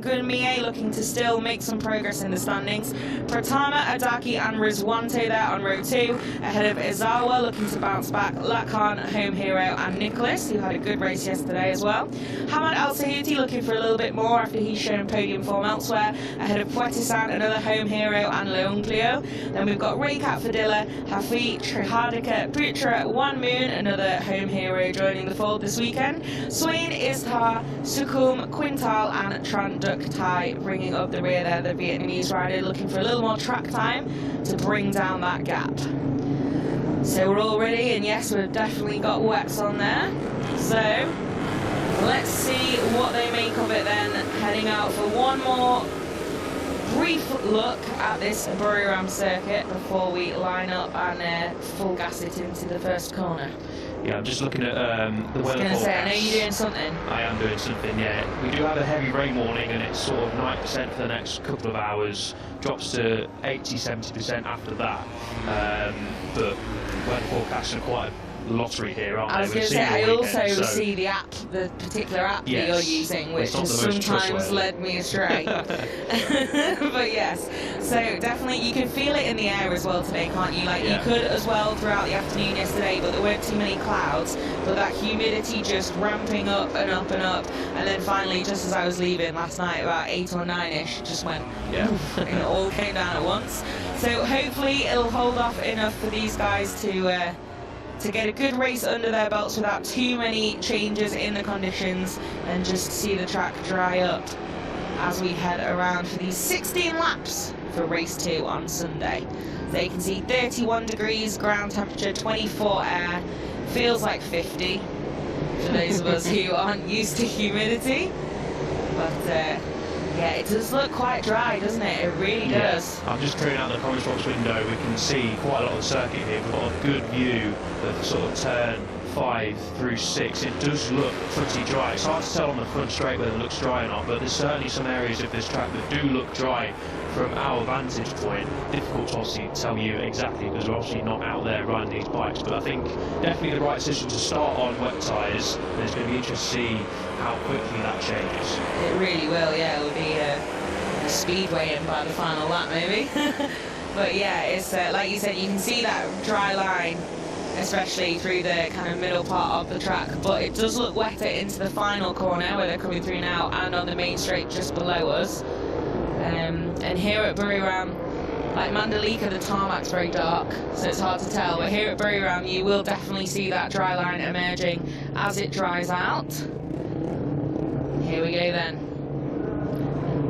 Gunmie looking to still make some progress in the standings. Pratama, Adaki and Rizwanto there on row 2, ahead of Izawa looking to bounce back, Lakan, Home Hero and Nicholas, who had a good race yesterday as well. Hamad Al Sahuti looking for a little bit more after he's shown podium form elsewhere, ahead of Puetisan, another Home Hero and Leonglio. Then we've got Raykat Fadilla, Hafi, Trihadika, Putra, One Moon, another Home Hero joining the fold this weekend. Swain, Istar, Sukum, Quintal and Trant Tai bringing up the rear there, the Vietnamese rider looking for a little more track time to bring down that gap. So we're all ready, and yes, we've definitely got wets on there. So let's see what they make of it then, heading out for one more brief look at this Buriram circuit before we line up and full gas it into the first corner. Yeah, I'm just looking at the weather forecast. I was going to say, I know you're doing something. I am doing something, yeah. We do have a heavy rain warning, and it's sort of 90% for the next couple of hours, drops to 80–70% after that. But weather forecasts are quite a lottery here, aren't they? I was going to say, I also see the app, the particular app that you're using, which has sometimes led me astray. But yes, so definitely you can feel it in the air as well today, can't you? Like you could as well throughout the afternoon yesterday, but there weren't too many clouds, but that humidity just ramping up and up and up, and then finally, just as I was leaving last night, about 8 or 9ish, just went, oof, and it all came down at once. So hopefully it'll hold off enough for these guys to get a good race under their belts without too many changes in the conditions, and just see the track dry up as we head around for these 16 laps for race 2 on Sunday. So you can see 31 degrees, ground temperature 24 air, feels like 50 for those of us who aren't used to humidity, but yeah, it does look quite dry, doesn't it? It really does. I'm just peering out the comments box window. We can see quite a lot of the circuit here. We've got a good view of sort of turn 5 through 6. It does look pretty dry. It's hard to tell on the front straight whether it looks dry or not, but there's certainly some areas of this track that do look dry from our vantage point. Difficult to obviously tell you exactly because we're obviously not out there riding these bikes, but I think definitely the right decision to start on wet tyres, and it's going to be interesting to see how quickly that changes. It really will, yeah. It'll be a speedway in by the final lap maybe. But yeah, it's like you said, you can see that dry line, especially through the kind of middle part of the track, but it does look wetter into the final corner where they're coming through now, and on the main straight just below us. And here at Buriram, like Mandalika, the tarmac's very dark, so it's hard to tell, but here at Buriram you will definitely see that dry line emerging as it dries out. Here we go then.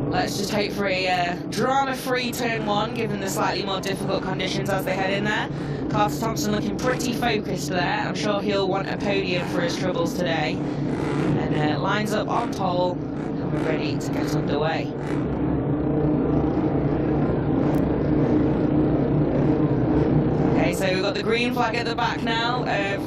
Let's just hope for a drama-free turn 1, given the slightly more difficult conditions as they head in there. Carter Thompson looking pretty focused there. I'm sure he'll want a podium for his troubles today. And lines up on pole, and we're ready to get underway. Okay, so we've got the green flag at the back now,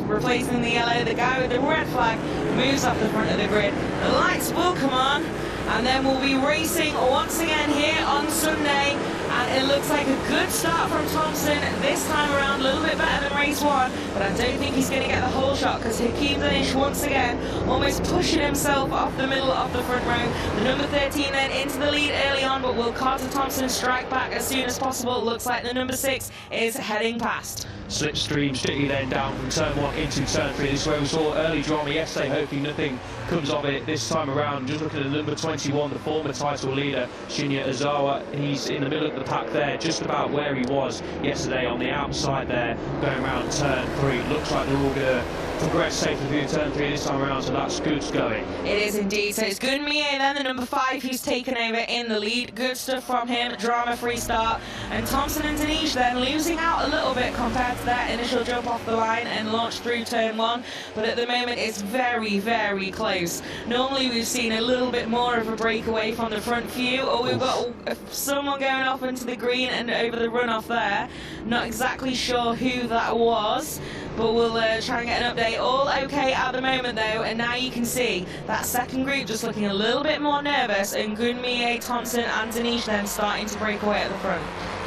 replacing the yellow. The guy with the red flag moves up the front of the grid. The lights will come on, and then we'll be racing once again here on Sunday. And it looks like a good start from Thompson this time around, a little bit better than race 1, but I don't think he's going to get the whole shot, because Hakeem Danish once again almost pushing himself off the middle of the front row. The number 13 then into the lead early on, but will Carter Thompson strike back as soon as possible? Looks like the number 6 is heading past. Slipstream strictly then down from turn 1 into turn 3. This is where we saw early drama yesterday. Hopefully nothing comes of it this time around. Just looking at the number 21, the former title leader, Shinya Ozawa. He's in the middle of the pack there, just about where he was yesterday on the outside there, going around turn 3. Looks like they're all going to progress safely through turn 3 this time around, so that's good going. It is indeed. So it's Gunmie then, the number 5, who's taken over in the lead. Good stuff from him, drama-free start. And Thompson and Danish then losing out a little bit compared to their initial jump off the line and launch through turn 1, but at the moment it's very, very close. Normally we've seen a little bit more of a breakaway from the front few, or we've got someone going off into the green and over the runoff there. Not exactly sure who that was, but we'll try and get an update. All okay at the moment though, and now you can see that second group just looking a little bit more nervous, and Gunmie, Thompson and Danish then starting to break away at the front.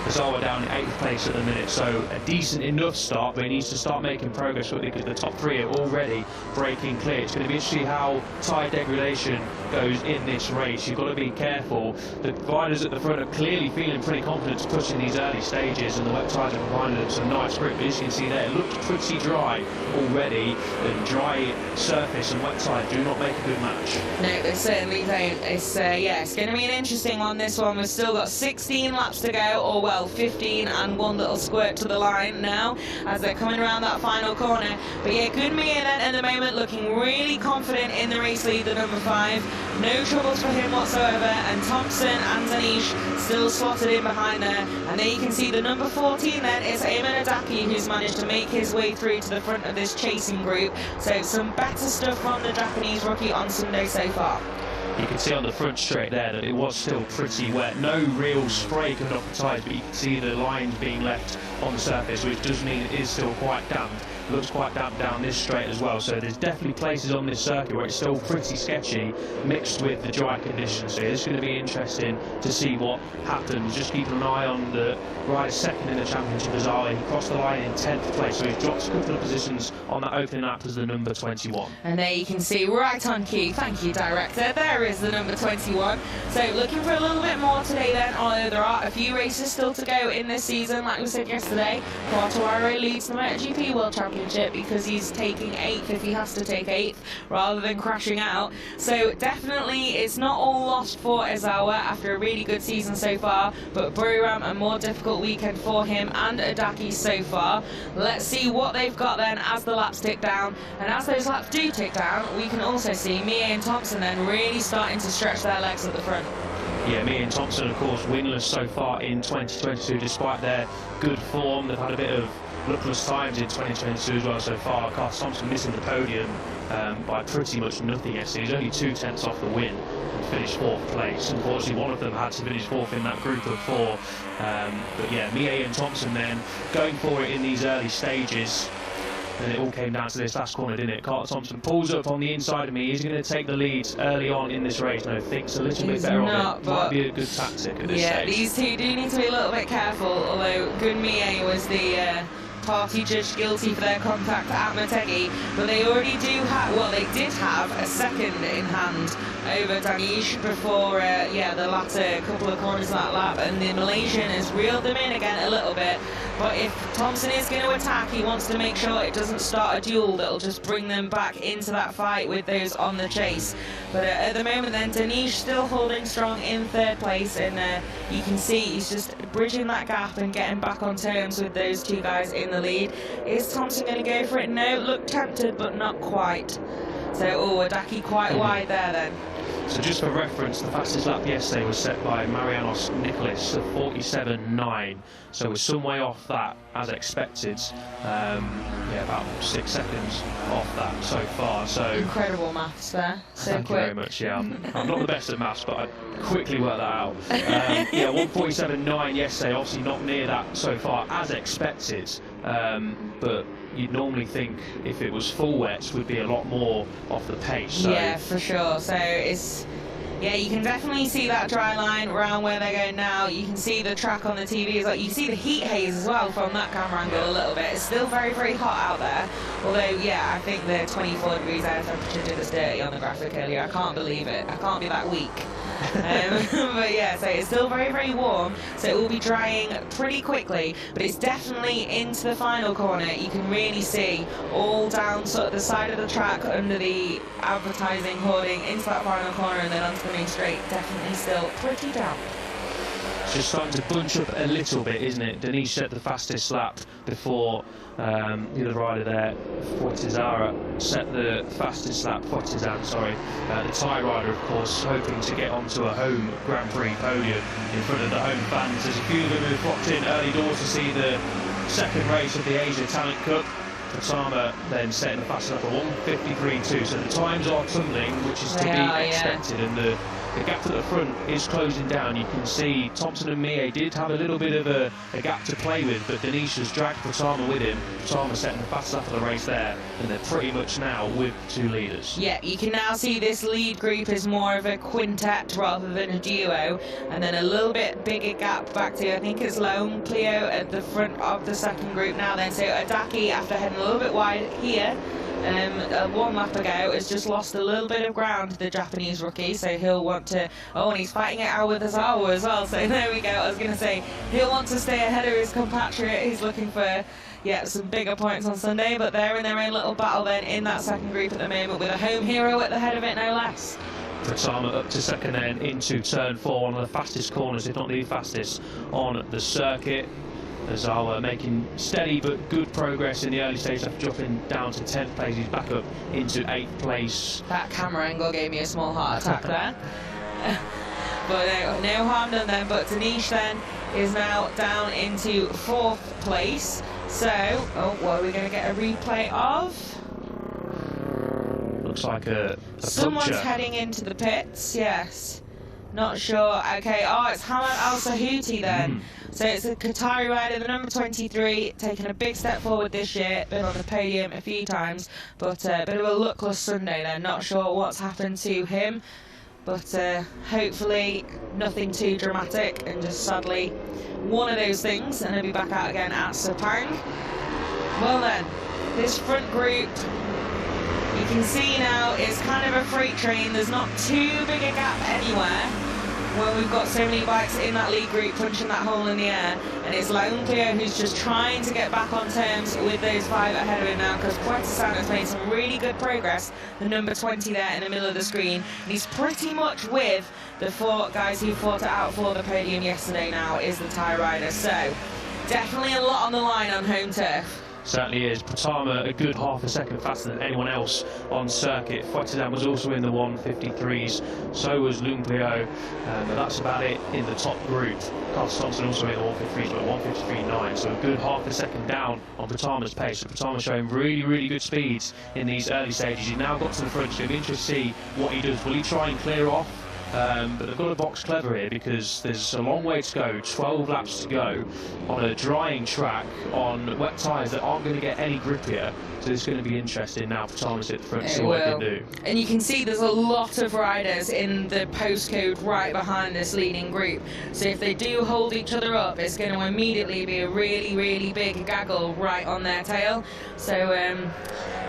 Asal down in 8th place at the minute, so a decent enough start, but he needs to start making progress quickly because the top 3 are already breaking clear. It's going to be interesting how tyre degradation goes in this race. You've got to be careful. The riders at the front are clearly feeling pretty confident to push in these early stages, and the wet tyres are providing them some nice grip. But as you can see there, it looks pretty dry already, and dry surface and wet tyre do not make a good match. No, they certainly don't. It's it's going to be an interesting one, this one. We've still got 16 laps to go, or well, 15 and one little squirt to the line now as they're coming around that final corner. But yeah, Gunmia then at the moment looking really confident in the race lead, the number 5. No troubles for him whatsoever, and Thompson and Danish still slotted in behind there. And there you can see the number 14 then, it's Eamon Adaki who's managed to make his way through to the front of this chasing group. So some better stuff from the Japanese rookie on Sunday so far. You can see on the front straight there that it was still pretty wet. No real spray coming off the tyres, but you can see the lines being left on the surface, which does mean it is still quite damp. It looks quite damp down this straight as well, so there's definitely places on this circuit where it's still pretty sketchy, mixed with the dry conditions. So it's going to be interesting to see what happens. Just keep an eye on the rider second in the championship, Azali. He crossed the line in 10th place, so he's dropped a couple of positions on that opening lap as the number 21. And there you can see right on cue, thank you director, there is the number 21. So looking for a little bit more today then, although there are a few races still to go in this season. Like we said yesterday, Quartararo leads the MotoGP World Championship because he's taking 8th if he has to take 8th rather than crashing out. So definitely it's not all lost for Ezawa after a really good season so far, but Buriram a more difficult weekend for him and Adaki so far. Let's see what they've got then as the laps tick down, and as those laps do tick down, we can also see Mie and Thompson then really starting to stretch their legs at the front. Yeah, Mie and Thompson, of course, winless so far in 2022, despite their good form. They've had a bit of luckless times in 2022 as well so far. Carl Thompson missing the podium by pretty much nothing yesterday. He's only 2 tenths off the win and finished 4th place. Unfortunately, one of them had to finish 4th in that group of 4. But yeah, Mie and Thompson then going for it in these early stages. And it all came down to this last corner, didn't it? Carter Thompson pulls up on the inside of me. He's going to take the lead early on in this race. No, thinks a little bit better of it. Might be a good tactic at this stage. Yeah, these two do need to be a little bit careful, although Gunmie was the party judged guilty for their contact at Motegi, but they already do have, well, they did have a second in hand over Danish before the latter couple of corners of that lap, and the Malaysian has reeled them in again a little bit. But if Thompson is going to attack, he wants to make sure it doesn't start a duel that'll just bring them back into that fight with those on the chase. But at the moment then, Danish still holding strong in 3rd place, and you can see he's just bridging that gap and getting back on terms with those 2 guys in the lead. Is Thompson going to go for it? No, looked tempted, but not quite. So, Adaki quite wide there then. So just for reference, the fastest lap yesterday was set by Marianos Nicholas of 47.9. So we're some way off that, as expected. About 6 seconds off that so far. So incredible maths there. So thank quick. you very much. Yeah, I'm not the best at maths, but I quickly worked that out. 147.9 yesterday. Obviously not near that so far, as expected. But you'd normally think if it was full wets would be a lot more off the pace. So. Yeah, for sure. So it's, yeah, you can definitely see that dry line around where they're going now. You can see the track on the TV. Is like, you see the heat haze as well from that camera angle a little bit. It's still very, very hot out there. Although, yeah, I think the 24 degrees air temperature did us dirty on the graphic earlier. I can't believe it. I can't be that weak. But yeah, so it's still very, very warm, so it will be drying pretty quickly, but it's definitely into the final corner. You can really see all down sort of the side of the track under the advertising hoarding into that final corner and then onto the main straight. Definitely still pretty damp. It's just starting to bunch up a little bit, isn't it? Denise set the fastest lap before the other rider there, Fortizara, set the fastest lap, the Thai rider, of course, hoping to get onto a home Grand Prix podium in front of the home fans. There's a few of them who flocked in early doors to see the second race of the Asia Talent Cup. Fatama then setting the fastest lap at 1:53.2, so the times are tumbling, which is to be expected, and the The gap at the front is closing down. You can see Thompson and Mie did have a little bit of a gap to play with, but Denise has dragged Pratama with him. Pratama setting the fastest lap of the race there, and they're pretty much now with 2 leaders. Yeah, you can now see this lead group is more of a quintet rather than a duo, and then a little bit bigger gap back to, I think it's Lone Cleo at the front of the second group now then. So Adaki, after heading a little bit wide here, 1 lap ago, has just lost a little bit of ground, the Japanese rookie, so he'll want to, oh, and he's fighting it out with Asal as well, so there we go. I was going to say, he'll want to stay ahead of his compatriot. He's looking for, yeah, some bigger points on Sunday, but they're in their own little battle then in that second group at the moment, with a home hero at the head of it, no less. Pratama up to second then into turn 4, one of the fastest corners, if not the fastest, on the circuit. Azawa making steady but good progress in the early stage after dropping down to 10th place. He's back up into 8th place. That camera angle gave me a small heart attack there. But no harm done then. But Denise then is now down into 4th place. So, oh, what are we going to get a replay of? Looks like a Someone's puncture. heading into the pits, yes. Not sure. Okay, oh, it's Hamad Al Sahuti then. So it's a Qatari rider, the number 23, taking a big step forward this year, been on the podium a few times, but a bit of a luckless Sunday then. Not sure what's happened to him, but hopefully nothing too dramatic, and just sadly one of those things, and he'll be back out again at Sepang. Well then, this front group, you can see now it's kind of a freight train. There's not too big a gap anywhere when we've got so many bikes in that lead group punching that hole in the air, and it's Lone Cleo who's just trying to get back on terms with those 5 ahead of him now, because Puerto Santo's made some really good progress, the number 20 there in the middle of the screen, and he's pretty much with the 4 guys who fought it out for the podium yesterday now, is the Thai rider. So definitely a lot on the line on home turf. Certainly is. Pratama a good half a second faster than anyone else on circuit. Fuetizan was also in the 153s, so was Lumpio, but that's about it in the top group. Carlos Thompson also in the 153s, but 153.9, so a good half a second down on Pratama's pace. So Pratama showing really good speeds in these early stages. He now got to the front, so it'll be interesting to see what he does. Will he try and clear off? But they've got to box clever here, because there's a long way to go, 12 laps to go on a drying track on wet tyres that aren't going to get any grippier. So it's going to be interesting now for Thomas at the front to see what he can do. And you can see there's a lot of riders in the postcode right behind this leading group. So if they do hold each other up, it's going to immediately be a really big gaggle right on their tail. So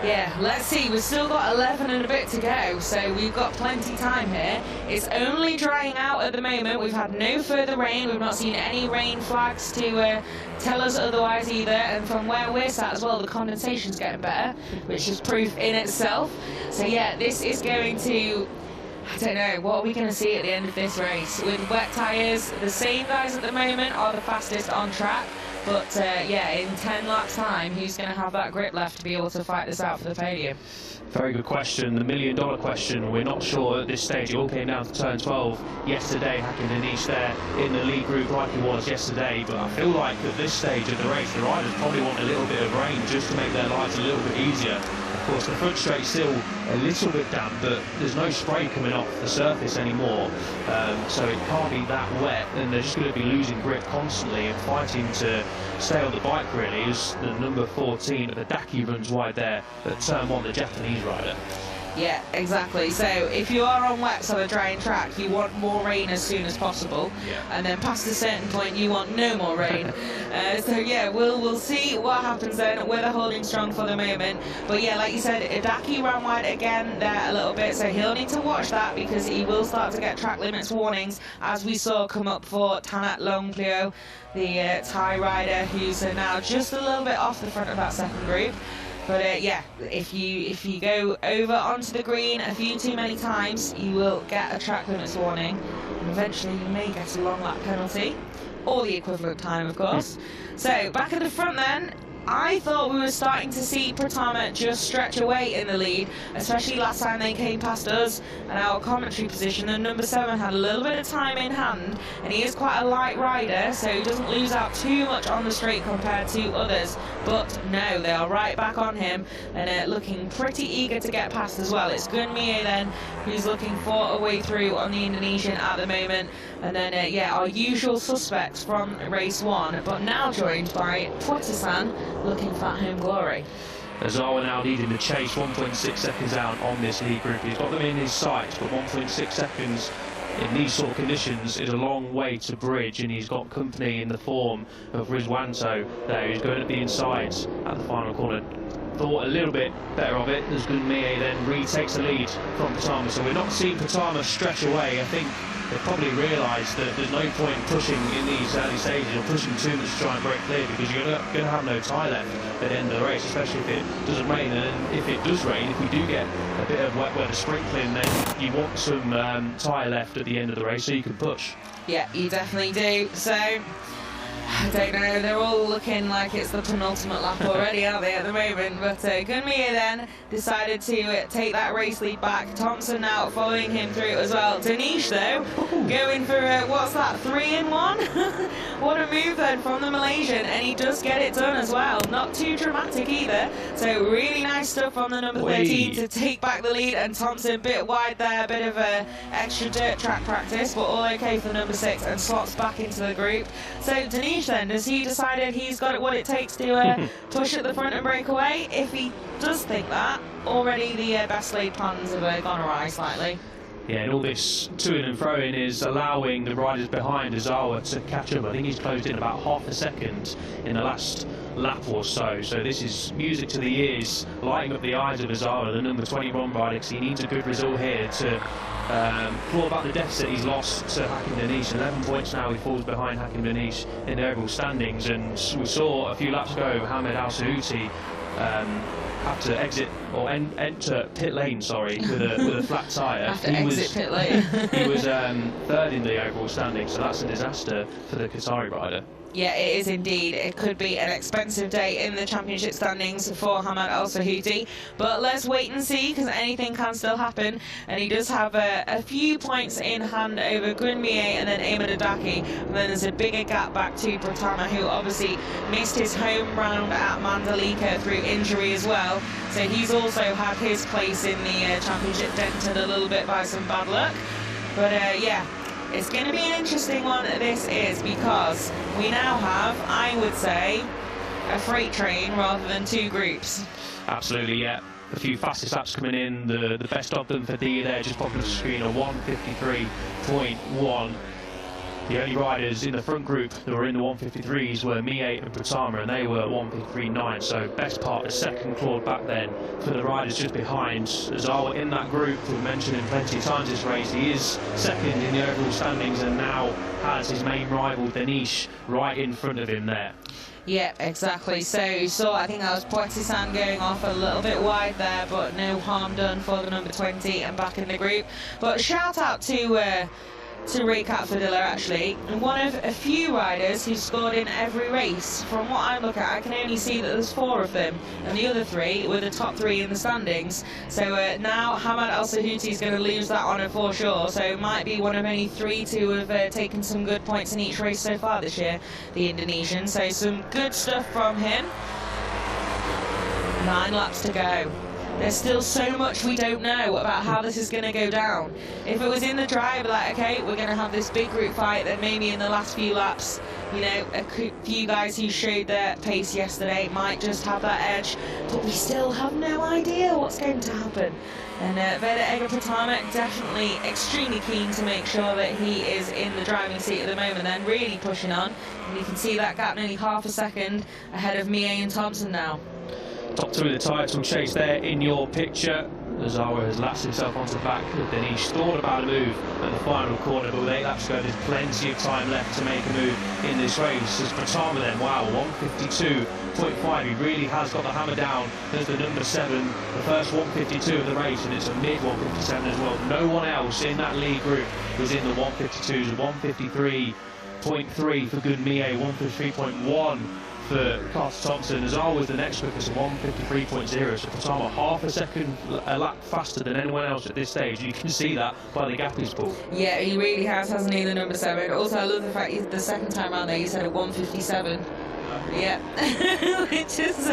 yeah, let's see. We've still got 11 and a bit to go, so we've got plenty time here. It's only drying out at the moment. We've had no further rain. We've not seen any rain flags to tell us otherwise either. And from where we're sat as well, the condensation's getting better, which is proof in itself. So yeah, this is going to, I don't know, what are we going to see at the end of this race? With wet tyres, the same guys at the moment are the fastest on track. But yeah, in 10 laps time, who's going to have that grip left to be able to fight this out for the podium? Very good question, the million-dollar question. We're not sure at this stage. It all came down to turn 12 yesterday. Hakim Denise there in the lead group like he was yesterday. But I feel like at this stage of the race, the riders probably want a little bit of rain just to make their lives a little bit easier. Of course, the front straight's still a little bit damp, but there's no spray coming off the surface anymore, so it can't be that wet, and they're just going to be losing grip constantly and fighting to stay on the bike, really, as the number 14 of the Daki runs wide there at turn 1, the Japanese rider. Yeah, exactly. So if you are on wet on a drying track, you want more rain as soon as possible. Yeah. And then past a certain point, you want no more rain. So yeah, we'll see what happens then. We're holding strong for the moment. But yeah, like you said, Idaki ran wide again there a little bit, so he'll need to watch that, because he will start to get track limits warnings, as we saw come up for Tanat Longplio, the Thai rider, who's now just a little bit off the front of that second group. But yeah, if you go over onto the green a few too many times, you will get a track limits warning, and eventually you may get a long lap penalty, or the equivalent time, of course. So back at the front then, I thought we were starting to see Pratama just stretch away in the lead, especially last time they came past us and our commentary position, and number 7 had a little bit of time in hand, and he is quite a light rider, so he doesn't lose out too much on the straight compared to others but no, they are right back on him and looking pretty eager to get past as well. It's Gunmie then who's looking for a way through on the Indonesian at the moment, and then yeah, our usual suspects from race 1, but now joined by Puerto looking for home glory. Azawa now leading the chase, 1.6 seconds out on this lead group. He's got them in his sights, but 1.6 seconds in these sort of conditions is a long way to bridge, and he's got company in the form of Rizwanto there, who's going to be inside at the final corner. Thought a little bit better of it as Gunmie then retakes the lead from Patama. So we're not seeing Patama stretch away. I think they probably realised that there's no point pushing in these early stages or pushing too much to try and break clear, because you're going to have no tie left at the end of the race, especially if it doesn't rain. And if it does rain, if we do get a bit of wet weather sprinkling, then you want some tie left at the end of the race so you can push. Yeah, you definitely do. So I don't know, they're all looking like it's the penultimate lap already, aren't they, at the moment? But Gunmie then decided to take that race lead back. Thompson now following him through as well. Danish, though, going for, what's that, 3-in-1? What a move then from the Malaysian, and he does get it done as well. Not too dramatic either. So really nice stuff from the number 13 to take back the lead, and Thompson a bit wide there, a bit of extra dirt track practice, but all okay for the number 6 and slots back into the group. So Danish then, has he decided he's got what it takes to push at the front and break away? If he does think that, already the best laid plans have gone awry slightly. Yeah, and all this to-in and fro-in is allowing the riders behind Azawa to catch up. I think he's closed in about half a second in the last lap or so. So this is music to the ears, lighting up the eyes of Azawa, the number 21 rider, because he needs a good result here to claw back the deficit he's lost to Hakim Danish. 11 points now he falls behind Hakim Danish in the overall standings, and we saw a few laps ago Mohamed Al Saouti have to exit or enter pit lane, sorry, with a flat tyre. Pit lane. He was third in the overall standings, so that's a disaster for the Qatari rider. Yeah, it is indeed. It could be an expensive day in the championship standings for Hamad Al Saouti, but let's wait and see, because anything can still happen, and he does have a few points in hand over Gunmie and then Ahmed Adaki, and then there's a bigger gap back to Pratama, who obviously missed his home round at Mandalika through injury as well, so he's also had his place in the championship dented a little bit by some bad luck. But yeah, it's going to be an interesting one, this is, because we now have, I would say, a freight train rather than two groups. Absolutely, yeah. A few fastest laps coming in, the best of them for D there, just popping the screen, a 1:53.1. The only riders in the front group that were in the 1:53s were Mie and Pratama, and they were 1:53.9. So best part, a second clawed back then for the riders just behind. Azawa in that group, we've mentioned him plenty of times this race. He is second in the overall standings and now has his main rival Danish right in front of him there. Yeah, exactly. So you saw, I think that was Poitisan going off a little bit wide there, but no harm done for the number 20 and back in the group. But shout out to Raycat Fadilla, actually, one of a few riders who scored in every race. From what I look at, I can only see that there's 4 of them, and the other 3 were the top 3 in the standings. So now Hamad Al Saouti is going to lose that honour for sure, so it might be one of only 3 to have taken some good points in each race so far this year, the Indonesian. So some good stuff from him. 9 laps to go. There's still so much we don't know about how this is going to go down. If it was in the drive, like, okay, we're going to have this big group fight, then maybe in the last few laps, you know, a few guys who showed their pace yesterday might just have that edge, but we still have no idea what's going to happen. And Veda Egapratama definitely extremely keen to make sure that he is in the driving seat at the moment, then really pushing on. And you can see that gap nearly half a second ahead of Mie and Thompson now. Top 2 of the title chase there in your picture. Azawa has latched himself onto the back of Danish, thought about a move at the final corner, but with 8 laps to go, there's plenty of time left to make a move in this race. As Pratama then, wow, 1:52.5, he really has got the hammer down. There's the number 7, the first 1:52 of the race, and it's a mid 1:57 as well. No one else in that lead group was in the 1:52s, 1:53.3 for Gunmie, 1:53.1 for Carter Thompson. Azawa was the next quickest at 1:53.0, so Pratama half a second a lap faster than anyone else at this stage. You can see that by the gap he's pulled. Yeah, he really has, hasn't he, the number 7. Also, I love the fact the second time around there he said a 1:57. Yeah, which is,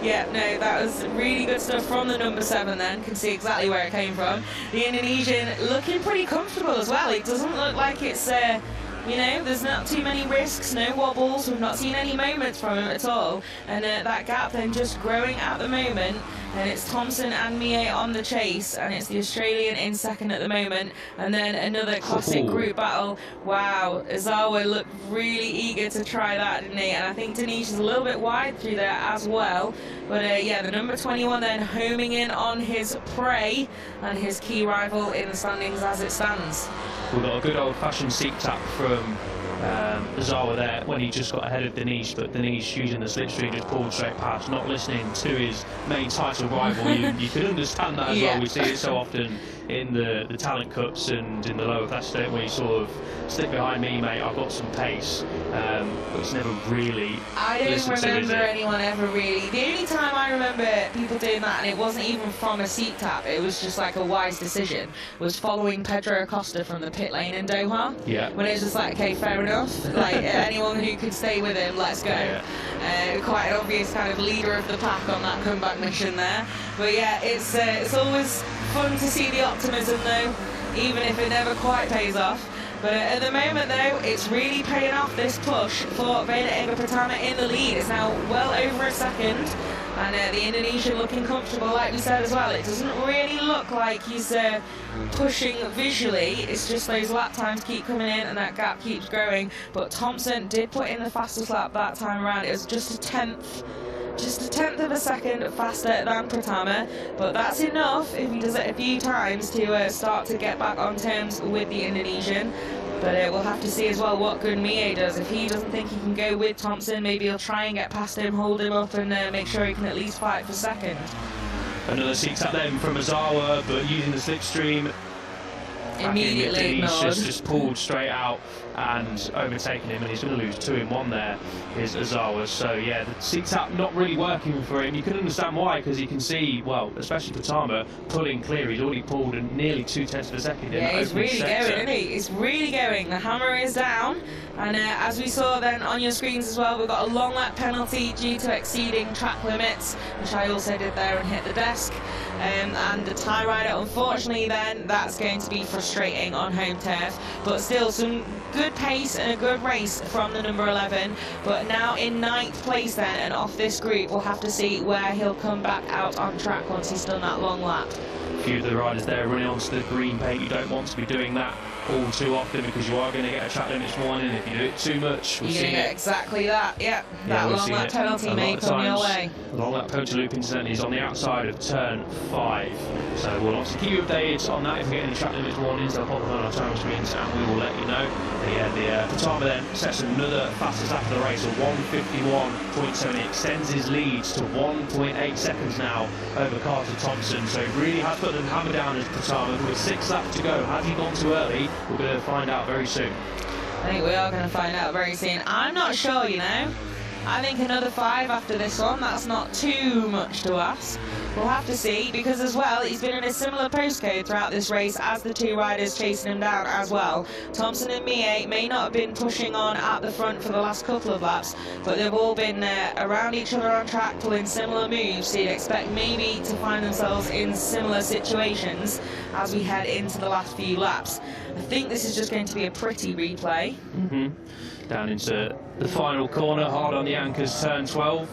yeah, no, that was really good stuff from the number 7 then. Can see exactly where it came from. The Indonesian looking pretty comfortable as well. It doesn't look like it's, you know, there's not too many risks, no wobbles. We've not seen any moments from him at all. And that gap then just growing at the moment. And it's Thompson and Mie on the chase, and it's the Australian in second at the moment. And then another classic group battle. Wow, Azawa looked really eager to try that, didn't he? And I think Denise is a little bit wide through there as well. But yeah, the number 21 then homing in on his prey and his key rival in the standings as it stands. We've got a good old-fashioned seat tap from Azawa there when he just got ahead of Denise, but Denise, using the slipstream, just pulled straight past, not listening to his main title rival. You can understand that as well. We see it so often in the talent cups and in the lower class, where you sort of stick behind me, mate, I've got some pace, but it's never really I don't remember anyone ever really. The only time I remember people doing that, and it wasn't even from a seat tap, it was just like a wise decision, was following Pedro Acosta from the pit lane in Doha. Yeah. When it was just like, okay, fair enough, like anyone who could stay with him, let's go. Quite an obvious kind of leader of the pack on that comeback mission there. But yeah, it's always fun to see the optimism though, even if it never quite pays off. But at the moment though, it's really paying off, this push for Veda Egapratama in the lead. It's now well over a second, and the Indonesian looking comfortable, like we said as well. It doesn't really look like he's pushing visually, it's just those lap times keep coming in and that gap keeps growing. But Thompson did put in the fastest lap that time around. It was just a tenth of a second faster than Pratama, but that's enough if he does it a few times to start to get back on terms with the Indonesian. But we'll have to see as well what good Mie does. If he doesn't think he can go with Thompson, maybe he'll try and get past him, hold him up, and make sure he can at least fight for second. Another seat tap then from Azawa, but using the slipstream. Immediately ignored. Just pulled straight out and overtaken him, and he's going to lose 2 in 1 there, is Azawa. So yeah, the seat tap not really working for him. You can understand why, because you can see, well, especially Pratama pulling clear. He's already pulled nearly 0.2 of a second. Yeah, he's really going, isn't he? He's really going. The hammer is down, and as we saw then on your screens as well, we've got a long lap penalty due to exceeding track limits, which I also did there and hit the desk. And the tie rider, unfortunately then, that's going to be frustrating on home turf, but still some good pace and a good race from the number 11. But now in 9th place then, and off this group, we'll have to see where he'll come back out on track once he's done that long lap. A few of the riders there running onto the green paint. You don't want to be doing that all too often, because you are going to get a track limits warning if you do it too much. You're going to get exactly that, that long lap penalty may come your way. Long lap penalty loop incident is on the outside of turn 5, so we'll obviously keep you updated on that. If we get any track limits warnings, they'll pop up on our time screens and we will let you know. But yeah, the Pratama then sets another fastest lap of the race of 1:51.7. He extends his leads to 1.8 seconds now over Carter Thompson, so he really has put the hammer down as Pratama. With 6 laps to go, has he gone too early? We're going to find out very soon. I think we are going to find out very soon. I'm not sure, you know. I think another 5 after this one, that's not too much to ask. We'll have to see, because as well, he's been in a similar postcode throughout this race as the 2 riders chasing him down as well. Thompson and Mie may not have been pushing on at the front for the last couple of laps, but they've all been around each other on track, pulling similar moves, so you'd expect maybe to find themselves in similar situations as we head into the last few laps. I think this is just going to be a pretty replay. Down into the final corner, hard on the anchors, turn 12.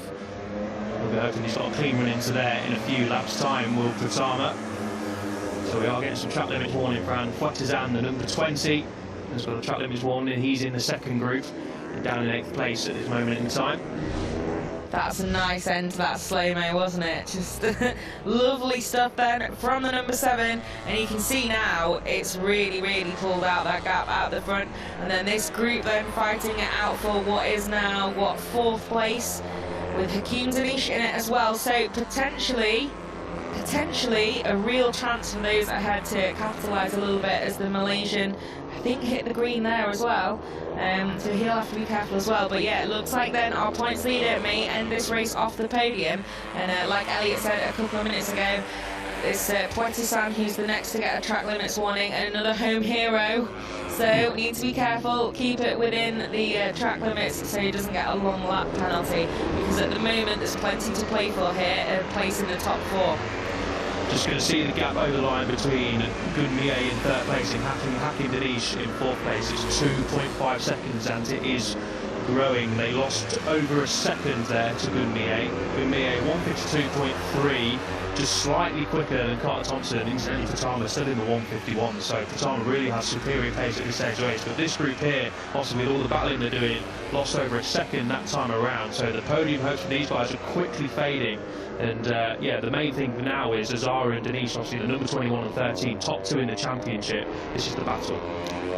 We'll be hoping he's got a clean run into there in a few laps' time, will Pratama. So we are getting some track limits warning for Fuatizan, the number 20. He's got a track limits warning. He's in the second group, down in 8th place at this moment in time. That's a nice end to that slow-mo, wasn't it? Just lovely stuff then from the number 7. And you can see now it's really, really pulled out that gap out the front. And then this group then fighting it out for what is now, 4th place, with Hakeem Danish in it as well. So potentially a real chance for those ahead to capitalise a little bit, as the Malaysian, I think, hit the green there as well. So he'll have to be careful as well. But yeah, it looks like then our points leader may end this race off the podium. And like Elliot said a couple of minutes ago, it's Fuatizan who's the next to get a track limits warning, and another home hero So need to be careful, keep it within the track limits so he doesn't get a long lap penalty, because at the moment there's plenty to play for here, a place in the top 4. Just going to see the gap over the line between Gunmie in 3rd place and Hakim Danish in 4th place. It's 2.5 seconds and it is growing. They lost over a second there to Gunmie. Gunmie 152.3, just slightly quicker than Carter Thompson. Incidentally, Pratama still in the 151, so Pratama really has superior pace at this stage race. But this group here, obviously with all the battling they're doing, lost over a second that time around. So the podium hopes for these guys are quickly fading. And yeah, the main thing now is Azara and Danish, obviously the number 21 and 13, top 2 in the championship. This is the battle.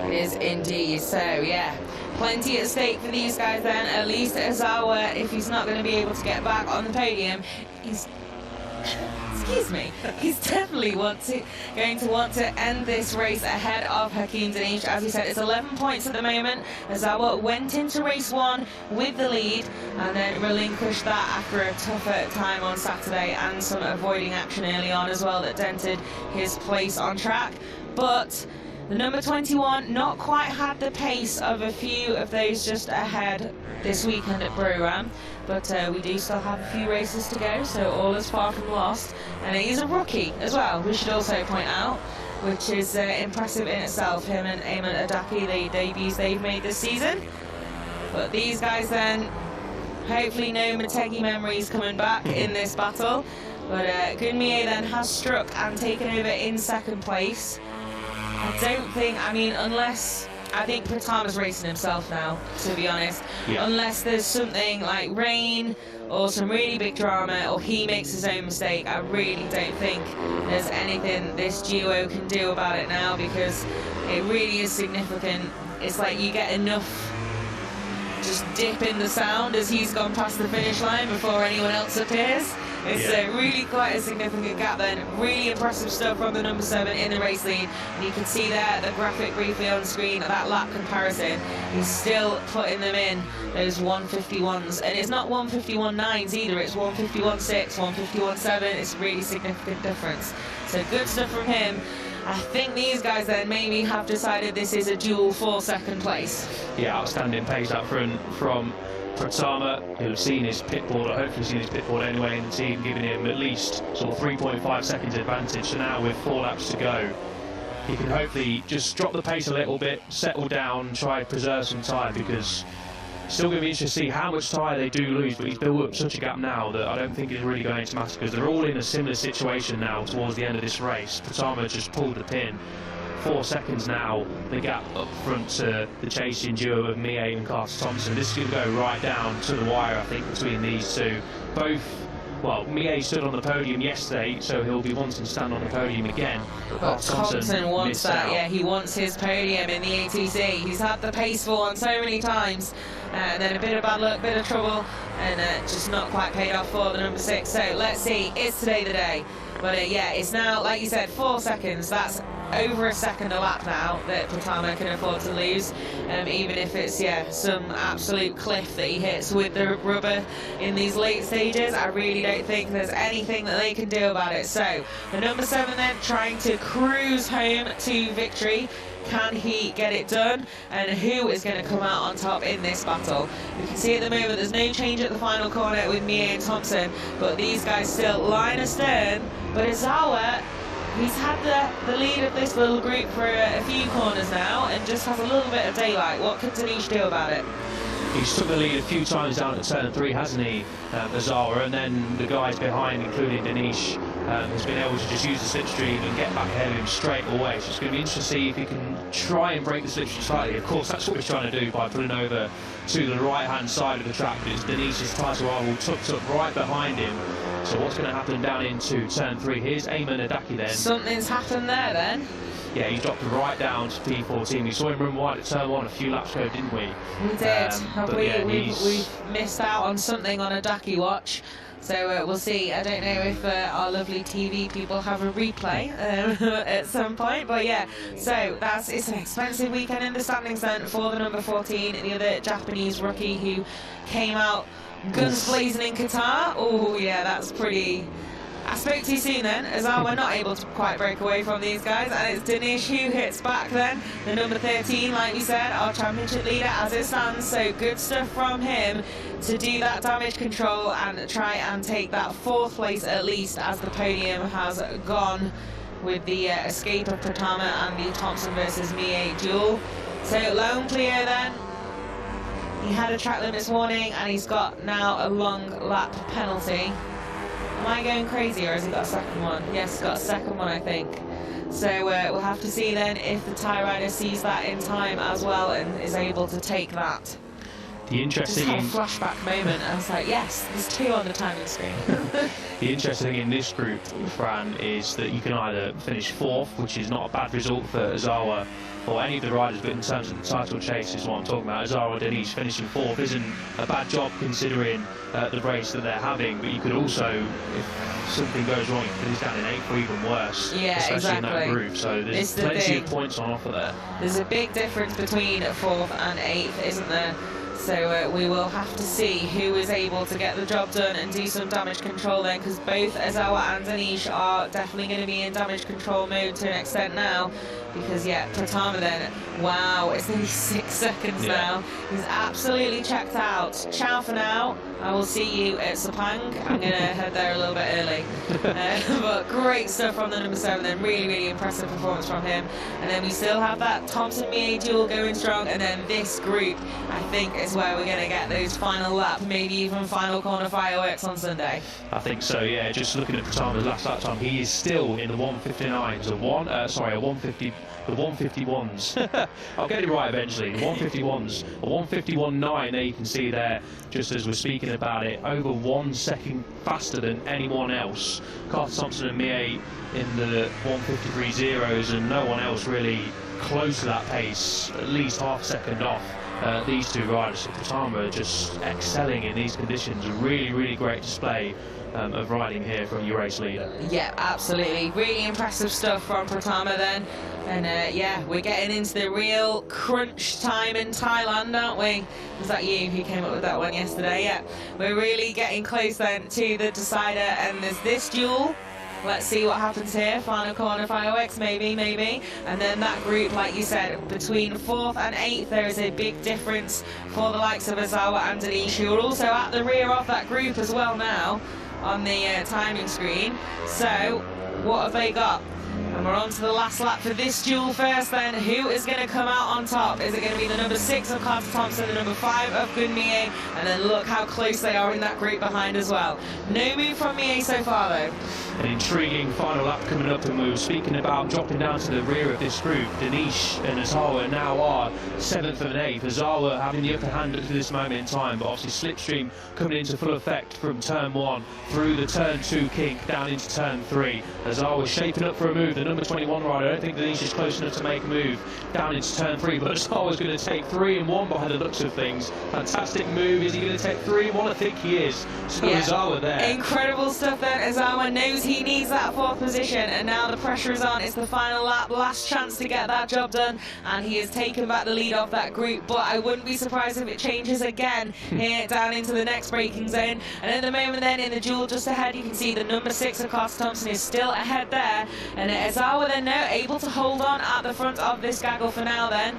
It is indeed. So yeah, plenty at stake for these guys then. At least Azawa, if he's not going to be able to get back on the podium, he's excuse me, he's definitely going to want to end this race ahead of Hakim Danish. As he said, it's 11 points at the moment. Azawa went into race 1 with the lead and then relinquished that after a tougher time on Saturday and some avoiding action early on as well that dented his place on track. But the number 21 not quite had the pace of a few of those just ahead this weekend at Brougham, but we do still have a few races to go, so all is far from lost. And he's a rookie as well, we should also point out, which is impressive in itself, him and Ayman Adaki, the debuts they've made this season. But these guys then, hopefully no Motegi memories coming back in this battle. But Gunmie then has struck and taken over in 2nd place. I don't think, I mean, unless, I think Pratama's racing himself now, to be honest. Yeah. Unless there's something like rain or some really big drama or he makes his own mistake, I really don't think there's anything this duo can do about it now, because it really is significant. It's like you get enough just dip in the sound as he's gone past the finish line before anyone else appears. It's really quite a significant gap then. Really impressive stuff from the number 7 in the race lead. And you can see there the graphic briefly on screen of that lap comparison. He's still putting them in, those 151s. And it's not 151.9s either, it's 151.6, 151.7. It's a really significant difference. So good stuff from him. I think these guys then maybe have decided this is a duel for 2nd place. Yeah, outstanding pace up front from Pratama. He'll have seen his pit board, or hopefully seen his pit board anyway, in the team, giving him at least sort of 3.5 seconds advantage. So now with 4 laps to go, he can hopefully just drop the pace a little bit, settle down, try to preserve some time, because it's still going to be interesting to see how much tyre they do lose. But he's built up such a gap now that I don't think it's really going to matter, because they're all in a similar situation now towards the end of this race. Pratama just pulled the pin. 4 seconds now, the gap up front to the chasing duo of Mie and Carter Thompson. This is going to go right down to the wire, I think, between these two. Both, well, Mie stood on the podium yesterday, so he'll be wanting to stand on the podium again. But Thompson wants that, yeah, he wants his podium in the ATC. He's had the pace for one so many times, and then a bit of bad luck, bit of trouble, and just not quite paid off for the number 6. So let's see, is today the day? But yeah, it's now, like you said, 4 seconds. That's over a second a lap now that Pratama can afford to lose, even if it's, yeah, some absolute cliff that he hits with the rubber in these late stages. I really don't think there's anything that they can do about it. So the number 7 then trying to cruise home to victory. Can he get it done? And who is going to come out on top in this battle? You can see at the moment there's no change at the final corner with Mie and Thompson, but these guys still line astern. But Azawa, he's had the lead of this little group for a few corners now and just has a little bit of daylight. What can Danish do about it? He's took the lead a few times down at turn 3, hasn't he, Azawa? And then the guys behind, including Danish, has been able to just use the slipstream and get back ahead of him straight away. So it's going to be interesting to see if he can try and break the slipstream slightly. Of course, that's what we're trying to do by pulling over to the right-hand side of the track. But it's Danish's title rival tucked up right behind him. So what's going to happen down into turn 3? Here's Ayman Adaki then. Something's happened there then. Yeah, he dropped right down to P14. We saw him run wide at turn 1 a few laps ago, didn't we? We did. We've missed out on something on a Daki watch. So we'll see. I don't know if our lovely TV people have a replay at some point. But yeah, so it's an expensive weekend in the standings then for the number 14, the other Japanese rookie who came out guns blazing in Qatar. Oh yeah, that's pretty I spoke too soon then, as we're not able to quite break away from these guys, and it's Dinesh who hits back then, the number 13, like we said, our championship leader as it stands. So good stuff from him to do that damage control and try and take that 4th place at least, as the podium has gone with the escape of Pratama and the Thompson versus Mie duel. So lone clear then. He had a track limits warning and he's got now a long lap penalty. Am I going crazy, or has he got a second one? Yes, he's got a second one, I think. So we'll have to see then if the tie rider sees that in time as well and is able to take that. The interesting Just had a flashback moment. I was like, yes, there's 2 on the timing screen. The interesting thing in this group, Fran, is that you can either finish 4th, which is not a bad result for Ozawa or any of the riders, but in terms of the title chase is what I'm talking about. Ozawa Dinesh finishing 4th isn't a bad job considering the race that they're having, but you could also, if something goes wrong, you could finish down in 8th or even worse, yeah, especially exactly. in that group. So there's plenty of points on offer there. There's a big difference between 4th and 8th, isn't there? So we will have to see who is able to get the job done and do some damage control then, because both Ozawa and Dinesh are definitely going to be in damage control mode to an extent now. Because, yeah, Pratama then, wow, it's only 6 seconds now. He's absolutely checked out. Ciao for now. I will see you at Sepang. I'm going to head there a little bit early. But great stuff from the number 7 then. Really, really impressive performance from him. And then we still have that Thompson-Mie duel going strong. And then this group, I think, is where we're going to get those final lap, maybe even final corner fireworks on Sunday. I think so, yeah. Just looking at Pratama's last lap time, he is still in the 159s. The 151s. I'll get it right eventually. The 151s, a 151.9. There you can see there, just as we're speaking about it, over 1 second faster than anyone else. Carter Thompson and Mie in the 153 zeros, and no one else really close to that pace, at least half a second off. These 2 riders. So Pratama just excelling in these conditions. A really, really great display of riding here from your race leader. Yeah, absolutely. Really impressive stuff from Pratama then. And yeah, we're getting into the real crunch time in Thailand, aren't we? Was that you who came up with that one yesterday? Yeah, we're really getting close then to the decider, and there's this duel. Let's see what happens here. Final corner fireworks, maybe. And then that group, like you said, between 4th and 8th, there is a big difference for the likes of Ozawa and Dinesh, who are also at the rear of that group as well now on the timing screen. So what have they got? And we're on to the last lap for this duel first then. Who is going to come out on top? Is it going to be the number 6 of Carter Thompson, the number 5 of Mie? And then look how close they are in that group behind as well. No move from Mie so far though. An intriguing final lap coming up, and we were speaking about dropping down to the rear of this group. Dinesh and Ozawa now are 7th and 8th. Ozawa having the upper hand up to this moment in time, but obviously slipstream coming into full effect from turn 1 through the turn 2 kink down into turn 3. Ozawa shaping up for a move. The number 21 rider, I don't think Dinesh is close enough to make a move down into turn 3, but Ozawa's going to take 3 and 1 by the looks of things. Fantastic move. Is he going to take 3 and 1? I think he is. So yeah, Ozawa there. Incredible stuff then. Ozawa knows he needs that 4th position, and now the pressure is on. It's the final lap, last chance to get that job done, and he has taken back the lead of that group. But I wouldn't be surprised if it changes again here down into the next braking zone. And at the moment then, in the duel just ahead, you can see the number 6 of Carter Thompson is still ahead there, and Ozawa then now able to hold on at the front of this gaggle for now then.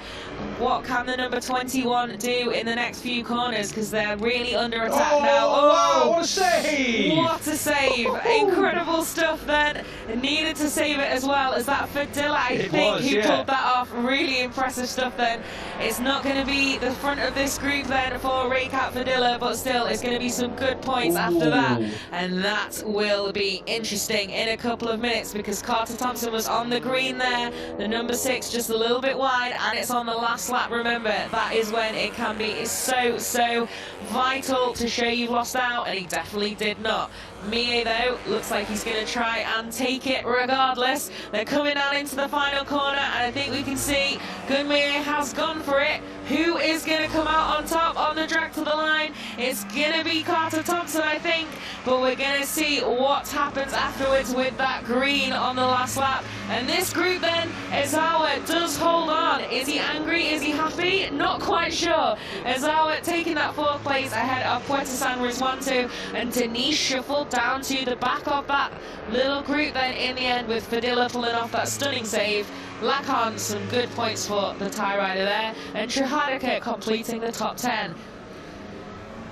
What can the number 21 do in the next few corners, because they're really under attack now. Wow, what a save! What a save! Incredible stuff then. Needed to save it as well as that Fadilla, I think, who pulled that off. Really impressive stuff then. It's not going to be the front of this group then for Raycat Fadilla, but still it's going to be some good points after that, and that will be interesting in a couple of minutes, because Carter Thompson was on the green there, the number 6 just a little bit wide, and it's on the last lap. Remember, that is when it can be. It's so vital to show you've lost out, and he definitely did not. Mie though, looks like he's going to try and take it regardless. They're coming out into the final corner, and I think we can see Mie has gone for it. Who is going to come out on top on the drag to the line? It's going to be Carter Thompson, I think, but we're going to see what happens afterwards with that green on the last lap. And this group then, Ozawa does hold on. Is he angry? Is he happy? Not quite sure. Ozawa taking that 4th place ahead of Puerto San Rizwanto, and Dinesh shuffled down to the back of that little group then in the end, with Fadila pulling off that stunning save. Lacan, some good points for the Thai rider there, and Trihadika completing the top 10.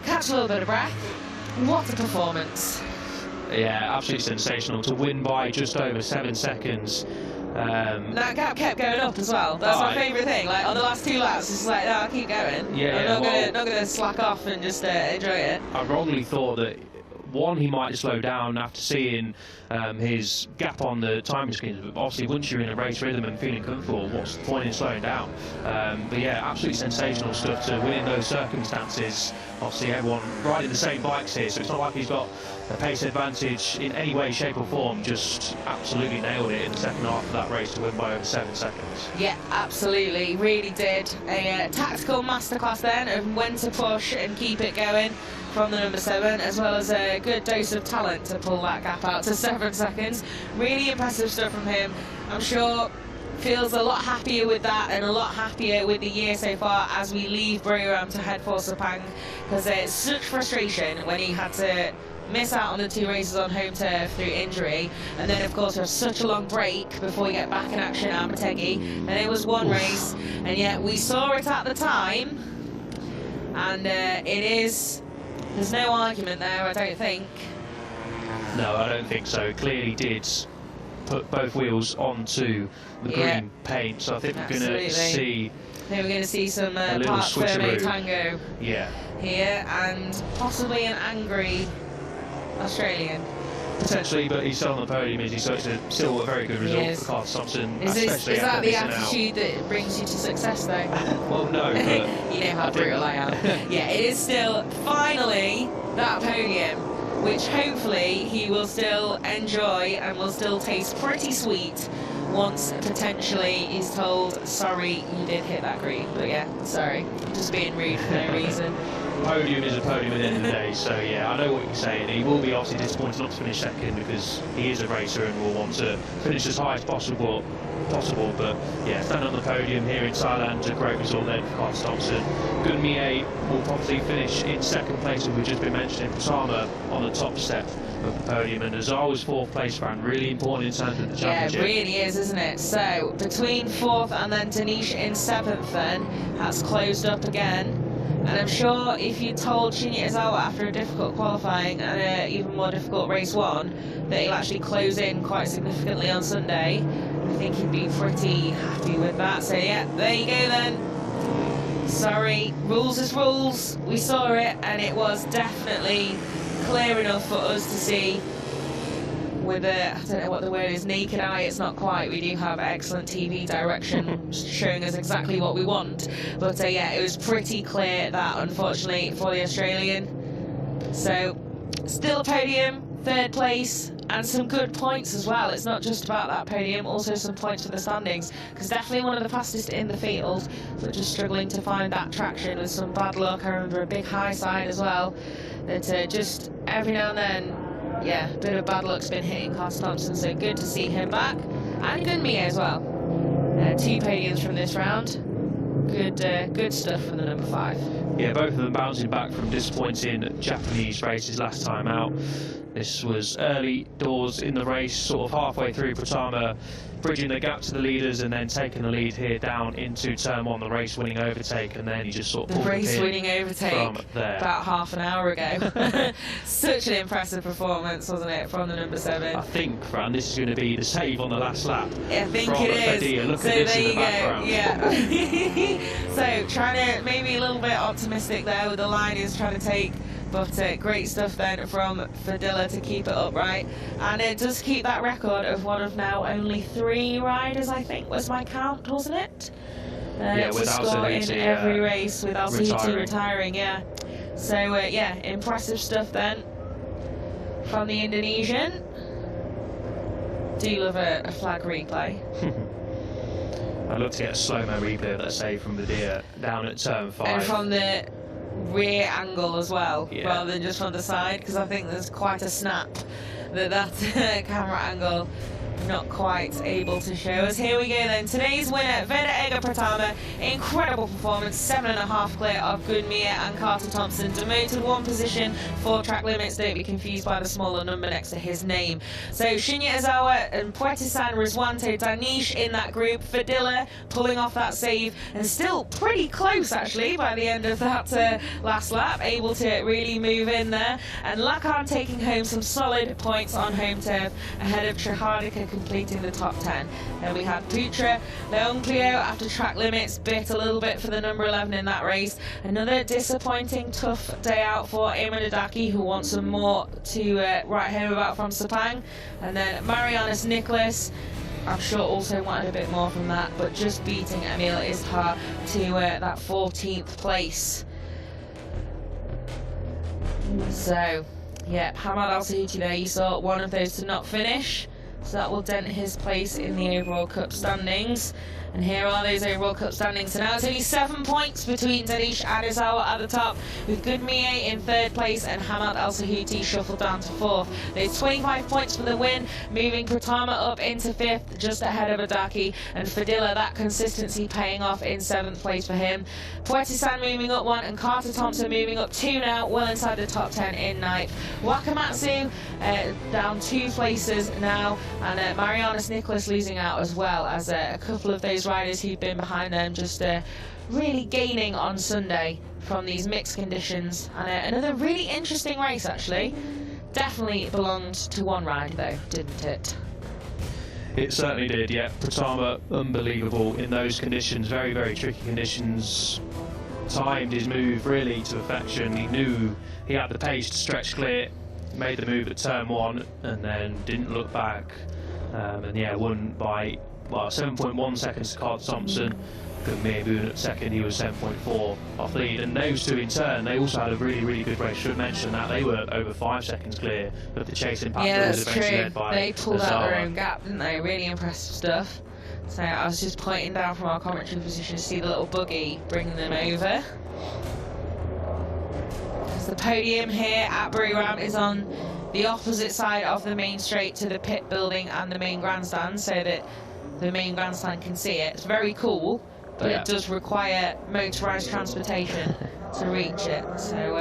Catch a little bit of breath. What a performance. Yeah, absolutely sensational to win by just over 7 seconds. That gap kept going up as well. That's my favourite thing. Like on the last 2 laps, it's like, no, I'll keep going. Yeah, I'm not gonna slack off and just enjoy it. I wrongly thought that one, he might slow down after seeing his gap on the timing screens. But obviously, once you're in a race rhythm and feeling comfortable, what's the point in slowing down? But yeah, absolutely sensational stuff to win in those circumstances. Obviously, everyone riding the same bikes here, so it's not like he's got a pace advantage in any way, shape or form. Just absolutely nailed it in the second half of that race to win by over 7 seconds. Yeah, absolutely, really did. A tactical masterclass then of when to push and keep it going from the number 7, as well as a good dose of talent to pull that gap out to 7 seconds. Really impressive stuff from him. I'm sure feels a lot happier with that and a lot happier with the year so far as we leave Buriram to head for Sepang, because it's such frustration when he had to miss out on the 2 races on home turf through injury, and then of course there's such a long break before you get back in action at Motegi, and it was 1 race, and yet we saw it at the time, and there's no argument there, I don't think. No, I don't think so. Clearly did put both wheels onto the green paint, so I think we're going to see... I think we're going to see some Park Ferme Tango here, and possibly an angry Australian. Potentially, but he's still on the podium, is he? So it's still a very good result for Carl Thompson. Is that the attitude that brings you to success, though? Well, no. But you know how brutal I am. Yeah, it is still finally that podium, which hopefully he will still enjoy and will still taste pretty sweet once potentially he's told, sorry, you did hit that green. But yeah, sorry, just being rude for no reason. Podium is a podium at the end of the day, so yeah, I know what you're saying. He will be obviously disappointed not to finish second because he is a racer and will want to finish as high as possible. But yeah, standing on the podium here in Thailand, a great result then for Carl Thompson. Gunmie will probably finish in 2nd place, as we've just been mentioning. Pratama on the top step of the podium, and Azar was 4th place round, really important in terms of the championship. Yeah, it really is, isn't it? So between 4th and then Tanisha in 7th then, has closed up again. And I'm sure if you told Shinya Izawa after a difficult qualifying and an even more difficult race 1 that he'll actually close in quite significantly on Sunday, I think he'd be pretty happy with that. So yeah, there you go then. Sorry, rules is rules. We saw it and it was definitely clear enough for us to see with I don't know what the word is, naked eye, it's not quite. We do have excellent TV direction showing us exactly what we want. But yeah, it was pretty clear that, unfortunately, for the Australian. So, still a podium, 3rd place, and some good points as well. It's not just about that podium, also some points for the standings, because definitely one of the fastest in the field, but just struggling to find that traction with some bad luck. I remember a big high side as well, that just every now and then, yeah, a bit of bad luck's been hitting Carl Thompson, so good to see him back. And Gunmie as well. 2 podiums from this round. Good stuff from the number 5. Yeah, both of them bouncing back from disappointing Japanese races last time out. This was early doors in the race, sort of halfway through. Pratama bridging the gap to the leaders and then taking the lead here down into turn 1, the race-winning overtake, and then he just sort of the race-winning overtake from there. About half an hour ago. Such an impressive performance, wasn't it, from the number 7? I think, Fran, this is going to be the save on the last lap. I think it is. Fedea. Look so at this there in the you background. go. Yeah. So trying to maybe a little bit optimistic there with the line is trying to take. But great stuff then from Fadila to keep it upright. And it does keep that record of one of now only 3 riders, I think, was my count, wasn't it? Yeah, to without score in Saluti, every race, with Saluti retiring, yeah. So, yeah, impressive stuff then from the Indonesian. Do love a flag replay. I'd love to get a slow-mo replay of that save from Badia down at turn 5. And from the rear angle as well, yeah, rather than just from the side, because I think there's quite a snap that camera angle not quite able to show us. Here we go then. Today's winner, Veda Egapratama. Incredible performance, 7.5 clear of Gunmia and Carter Thompson. Demoted 1 position for track limits. Don't be confused by the smaller number next to his name. So Shinya Ozawa and Poetis-san, Rizwanto, Danish in that group. Fadilla pulling off that save and still pretty close actually by the end of that last lap. Able to really move in there. And Lacan taking home some solid points on home turf ahead of Trihardika completing the top 10. Then we had Putra, Leon Clio after track limits, bit a little bit for the number 11 in that race. Another disappointing, tough day out for Eamon Adaki, who wants some more to write home about from Sepang. And then Marianus Nicholas, I'm sure also wanted a bit more from that, but just beating Emil Ishar to that 14th place. So, yeah, Hamad Al-Sahuti there, you saw one of those to not finish, so that will dent his place in the overall cup standings. And here are those overall cup standings. So now it's only 7 points between Danish and Izawa at the top, with Goodmie in 3rd place and Hamad Al-Sahuti shuffled down to 4th. There's 25 points for the win, moving Pratama up into 5th, just ahead of Adaki, and Fadilla, that consistency paying off in 7th place for him. Poetis-san moving up 1, and Carter Thompson moving up 2 now, well inside the top 10 in 9th. Wakamatsu down 2 places now, and Marianus Nicholas losing out as well, as a couple of those riders who've been behind them just really gaining on Sunday from these mixed conditions. And another really interesting race actually. Definitely belonged to one ride though, didn't it? It certainly did, yeah. Pratama, unbelievable in those conditions, very, very tricky conditions. Timed his move really to perfection. He knew he had the pace to stretch clear, made the move at turn 1 and then didn't look back. And yeah, won by 7.1 seconds to Carter Thompson. Good Boone at 2nd, he was 7.4 off lead. And those two in turn, they also had a really, really good race. Should mention that they were over 5 seconds clear of the chase impact. Yeah, that was that's eventually true. led by They pulled Ozawa. out their own gap, didn't they? Really impressive stuff. So I was just pointing down from our commentary position to see the little buggy bringing them over. As the podium here at Buriram is on the opposite side of the main straight to the pit building and the main grandstand, so that the main grandstand can see it. It's very cool, but yeah, it does require motorised transportation to reach it. So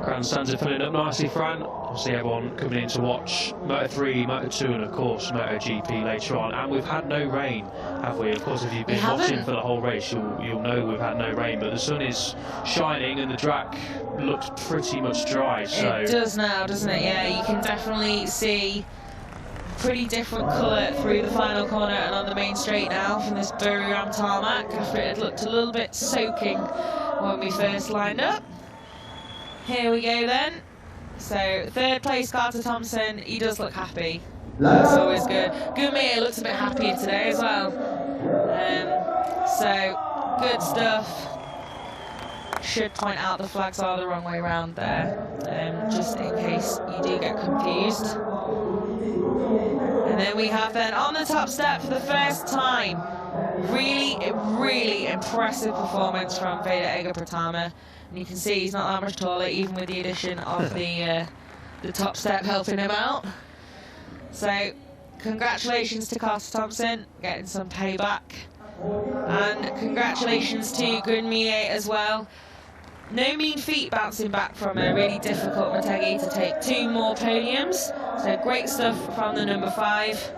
grandstands are filling up nicely, Fran. Obviously everyone coming in to watch Moto3, Moto2 and of course MotoGP later on. And we've had no rain, have we? Of course, if you've been watching for the whole race, you'll know we've had no rain, but the sun is shining and the track looks pretty much dry. So it does now, doesn't it? Yeah, you can definitely see pretty different colour through the final corner and on the main straight now from this Buriram tarmac, after it had looked a little bit soaking when we first lined up. Here we go then. So 3rd place Carter Thompson, he does look happy. That's always good. Gumir looks a bit happier today as well. So good stuff. Should point out the flags are the wrong way around there, just in case you do get confused. And then we have then on the top step for the first time, really impressive performance from Veda Egapratama. And you can see he's not that much taller, even with the addition of the top step helping him out. So congratulations to Carter Thompson, getting some payback. And congratulations to Gunmie as well. No mean feat bouncing back from a really difficult Motegi to take 2 more podiums. So great stuff from the number 5.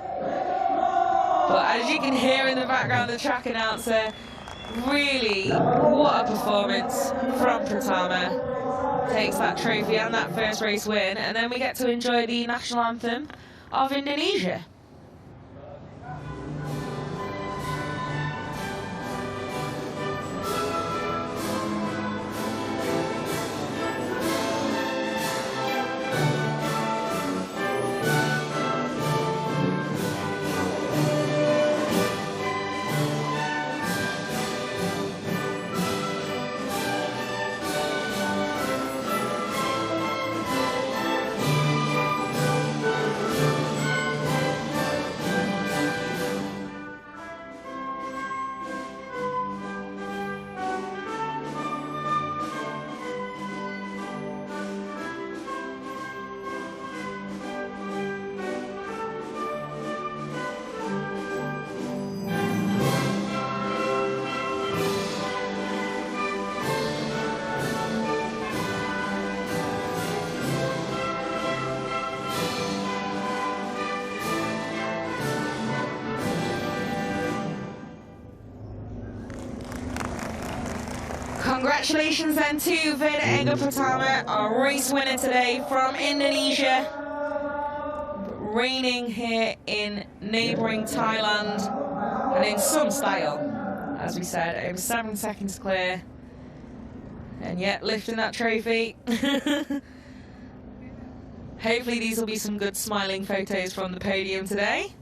But as you can hear in the background, the track announcer, really, what a performance from Pratama. Takes that trophy and that first race win, and then we get to enjoy the national anthem of Indonesia. Congratulations then to Veda Egapratama, our race winner today from Indonesia, reigning here in neighbouring Thailand, and in some style, as we said, over 7 seconds clear, and yet lifting that trophy. Hopefully these will be some good smiling photos from the podium today.